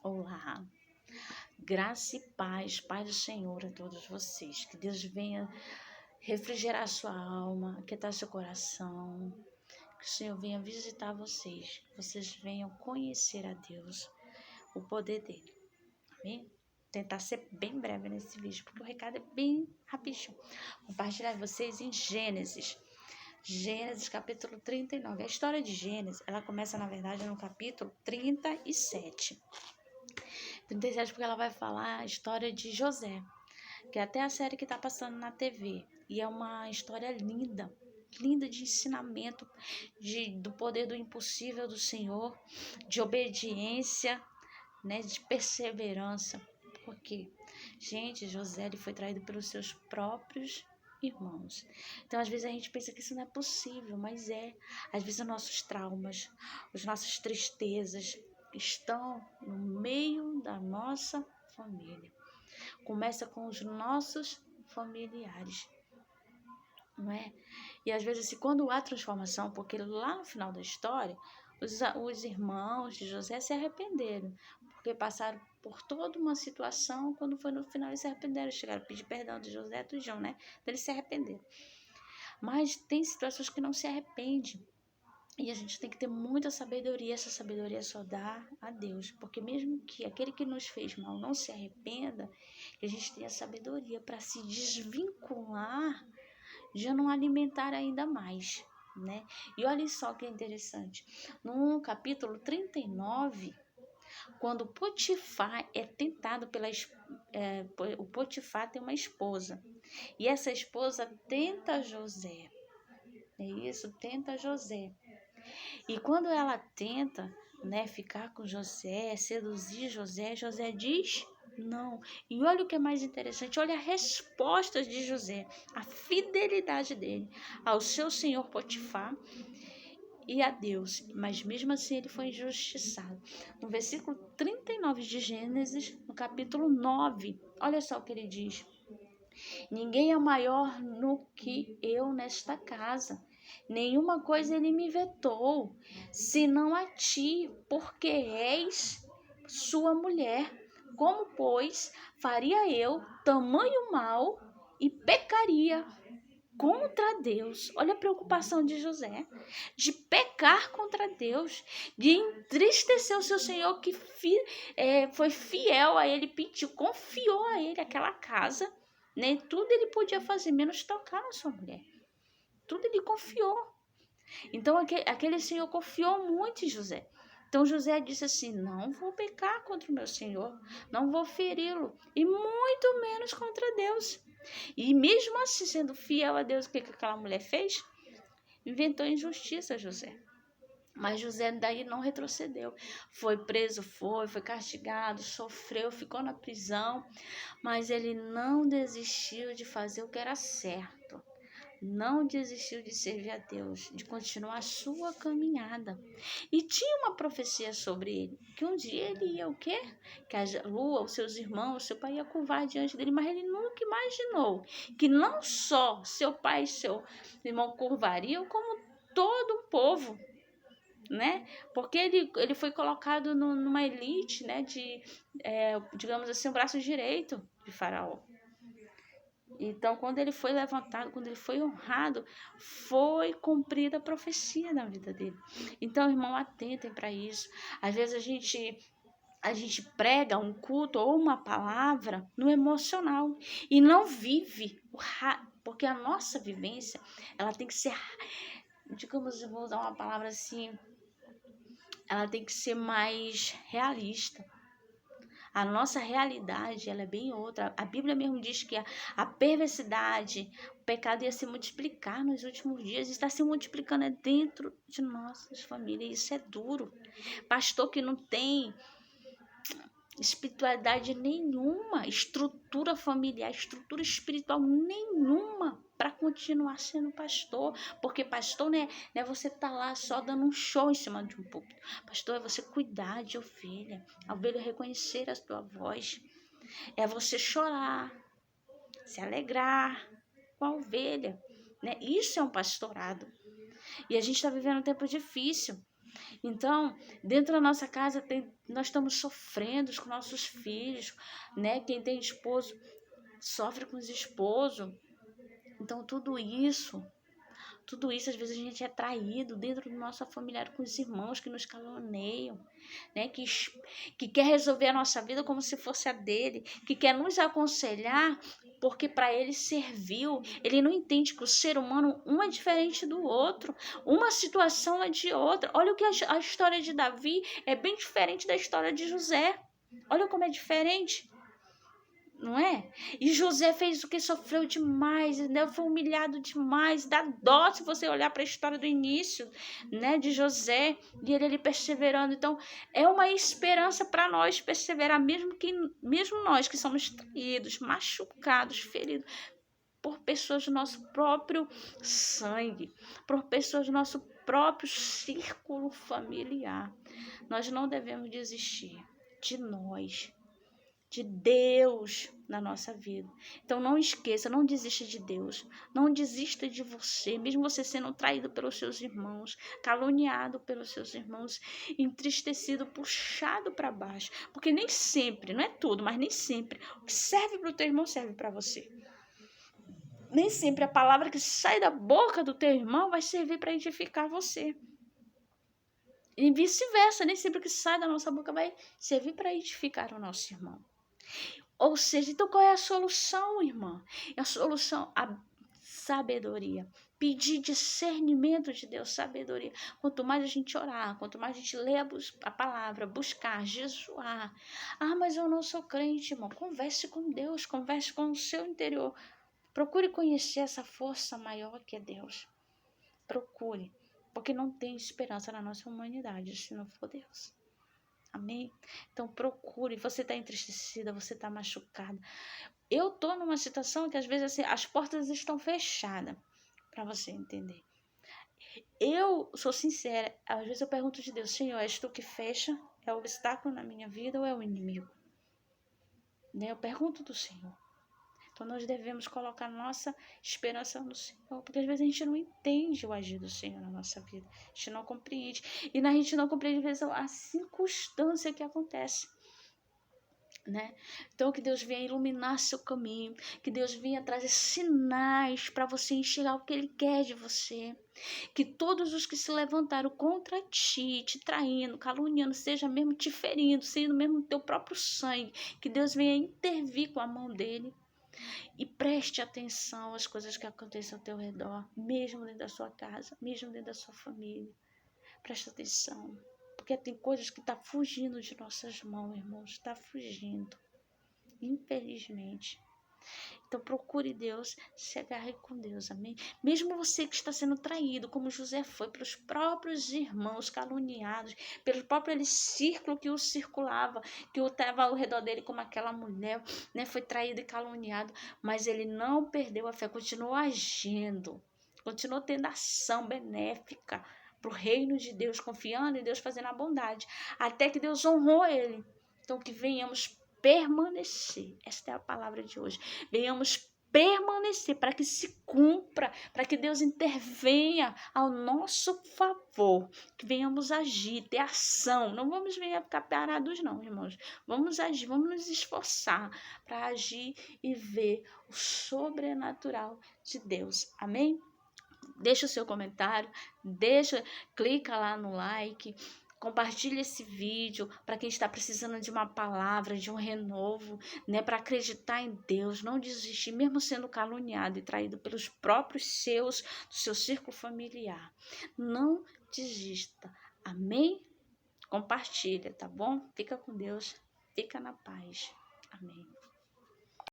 Olá, graça e paz do Senhor a todos vocês. Que Deus venha refrigerar sua alma, aquietar seu coração. Que o Senhor venha visitar vocês, que vocês venham conhecer a Deus, o poder dele. Amém? Tentar ser bem breve nesse vídeo, porque o recado é bem rapidinho. Compartilhar vocês em Gênesis. Gênesis capítulo 39. A história de Gênesis, ela começa na verdade no capítulo 37. 37 porque ela vai falar a história de José, que é até a série que está passando na TV. E é uma história linda, linda de ensinamento, do poder do impossível do Senhor, de obediência, né, de perseverança. Por quê? Gente, José ele foi traído pelos seus próprios irmãos. Então, às vezes a gente pensa que isso não é possível, mas é. Às vezes os nossos traumas, as nossas tristezas estão no meio da nossa família. Começa com os nossos familiares, não é? E às vezes, assim, quando há transformação, porque lá no final da história, os irmãos de José se arrependeram, porque passaram por toda uma situação, quando foi no final eles se arrependeram, chegaram a pedir perdão de José e do João, né? Eles se arrependeram. Mas tem situações que não se arrependem. E a gente tem que ter muita sabedoria, essa sabedoria só dá a Deus, porque mesmo que aquele que nos fez mal não se arrependa, que a gente tenha sabedoria para se desvincular, de não alimentar ainda mais, né? E olha só que interessante, no capítulo 39, quando Potifar é tentado o Potifar tem uma esposa, e essa esposa tenta José, é isso, tenta José. E quando ela tenta, né, ficar com José, seduzir José, José diz não. E olha o que é mais interessante, olha a resposta de José, a fidelidade dele ao seu senhor Potifar e a Deus. Mas mesmo assim ele foi injustiçado. No versículo 39 de Gênesis, no capítulo 9, olha só o que ele diz. Ninguém é maior no que eu nesta casa. Nenhuma coisa ele me vetou, senão a ti, porque és sua mulher. Como, pois, faria eu tamanho mal e pecaria contra Deus? Olha a preocupação de José, de pecar contra Deus, de entristecer o seu Senhor que foi fiel a ele, pediu, confiou a ele aquela casa. Nem tudo ele podia fazer, menos tocar na sua mulher. Tudo ele confiou. Então, aquele senhor confiou muito em José. Então, José disse assim, não vou pecar contra o meu senhor, não vou feri-lo, e muito menos contra Deus. E mesmo assim, sendo fiel a Deus, o que aquela mulher fez? Inventou injustiça, José. Mas José daí não retrocedeu. Foi preso, foi castigado, sofreu, ficou na prisão. Mas ele não desistiu de fazer o que era certo. Não desistiu de servir a Deus, de continuar a sua caminhada. E tinha uma profecia sobre ele, que um dia ele ia o quê? Que a lua, os seus irmãos, seu pai ia curvar diante dele, mas ele nunca imaginou que não só seu pai e seu irmão curvariam, como todo o povo, né? Porque ele foi colocado numa elite, né? Digamos assim, o braço direito de Faraó. Então, quando ele foi levantado, quando ele foi honrado, foi cumprida a profecia na vida dele. Então, irmão, atentem para isso. Às vezes a gente prega um culto ou uma palavra no emocional e não vive porque a nossa vivência, ela tem que ser, digamos, eu vou usar uma palavra assim, ela tem que ser mais realista. A nossa realidade, ela é bem outra. A Bíblia mesmo diz que a perversidade, o pecado ia se multiplicar nos últimos dias. Está se multiplicando dentro de nossas famílias. Isso é duro. Pastor que não tem espiritualidade nenhuma, estrutura familiar, estrutura espiritual nenhuma para continuar sendo pastor, porque pastor não é você estar lá só dando um show em cima de um púlpito. Pastor é você cuidar de ovelha, a ovelha reconhecer a tua voz, é você chorar, se alegrar com a ovelha, né? Isso é um pastorado. E a gente está vivendo um tempo difícil. Então, dentro da nossa casa, nós estamos sofrendo com nossos filhos, né? Quem tem esposo sofre com os esposos. Então, tudo isso, às vezes a gente é traído dentro do nosso familiar com os irmãos que nos caluniam, né? Que quer resolver a nossa vida como se fosse a dele, que quer nos aconselhar porque para ele serviu. Ele não entende que o ser humano, um é diferente do outro, uma situação é de outra. Olha o que a história de Davi é bem diferente da história de José. Olha como é diferente. Não é? E José fez o que? Sofreu demais, né? Foi humilhado demais. Dá dó se você olhar para a história do início, né, de José, e ele perseverando. Então, é uma esperança para nós perseverar, mesmo nós que somos traídos, machucados, feridos por pessoas do nosso próprio sangue, por pessoas do nosso próprio círculo familiar. Nós não devemos desistir de nós, de Deus na nossa vida. Então não esqueça, não desista de Deus, não desista de você, mesmo você sendo traído pelos seus irmãos, caluniado pelos seus irmãos, entristecido, puxado para baixo, porque nem sempre, não é tudo, mas nem sempre o que serve para o teu irmão serve para você. Nem sempre a palavra que sai da boca do teu irmão vai servir para edificar você. E vice-versa, nem sempre o que sai da nossa boca vai servir para edificar o nosso irmão. Ou seja, então qual é a solução, irmã? A solução, a sabedoria. Pedir discernimento de Deus, sabedoria. Quanto mais a gente orar, quanto mais a gente ler a palavra, buscar, jejuar. Ah, mas eu não sou crente, irmão. Converse com Deus, converse com o seu interior. Procure conhecer essa força maior que é Deus. Procure, porque não tem esperança na nossa humanidade se não for Deus. Amém? Então procure, você está entristecida, você está machucada. Eu estou numa situação que às vezes assim, as portas estão fechadas, para você entender. Eu sou sincera, às vezes eu pergunto de Deus, Senhor, és tu que fecha? É o obstáculo na minha vida ou é o inimigo? Né? Eu pergunto do Senhor. Então nós devemos colocar nossa esperança no Senhor, porque às vezes a gente não entende o agir do Senhor na nossa vida, a gente não compreende, e a gente não compreende às vezes a circunstância que acontece, né? Então que Deus venha iluminar seu caminho, que Deus venha trazer sinais para você enxergar o que Ele quer de você, que todos os que se levantaram contra ti, te traindo, caluniando, seja mesmo te ferindo, sendo mesmo teu próprio sangue, que Deus venha intervir com a mão dele. E preste atenção às coisas que acontecem ao teu redor, mesmo dentro da sua casa, mesmo dentro da sua família. Preste atenção, porque tem coisas que estão fugindo de nossas mãos, irmãos, está fugindo, infelizmente. Então procure Deus, se agarre com Deus, amém? Mesmo você que está sendo traído, como José foi, pelos próprios irmãos caluniados, pelo próprio círculo que o circulava, que o estava ao redor dele, como aquela mulher, né? Foi traído e caluniado, mas ele não perdeu a fé, continuou agindo, continuou tendo ação benéfica para o reino de Deus, confiando em Deus, fazendo a bondade, até que Deus honrou ele. Então que venhamos permanecer. Esta é a palavra de hoje. Venhamos permanecer para que se cumpra, para que Deus intervenha ao nosso favor, que venhamos agir, ter ação. Não vamos ficar parados não, irmãos. Vamos agir, vamos nos esforçar para agir e ver o sobrenatural de Deus. Amém? Deixa o seu comentário, clica lá no like, compartilhe esse vídeo para quem está precisando de uma palavra, de um renovo, né, para acreditar em Deus, não desistir, mesmo sendo caluniado e traído pelos próprios do seu círculo familiar. Não desista. Amém? Compartilha, tá bom? Fica com Deus, fica na paz. Amém.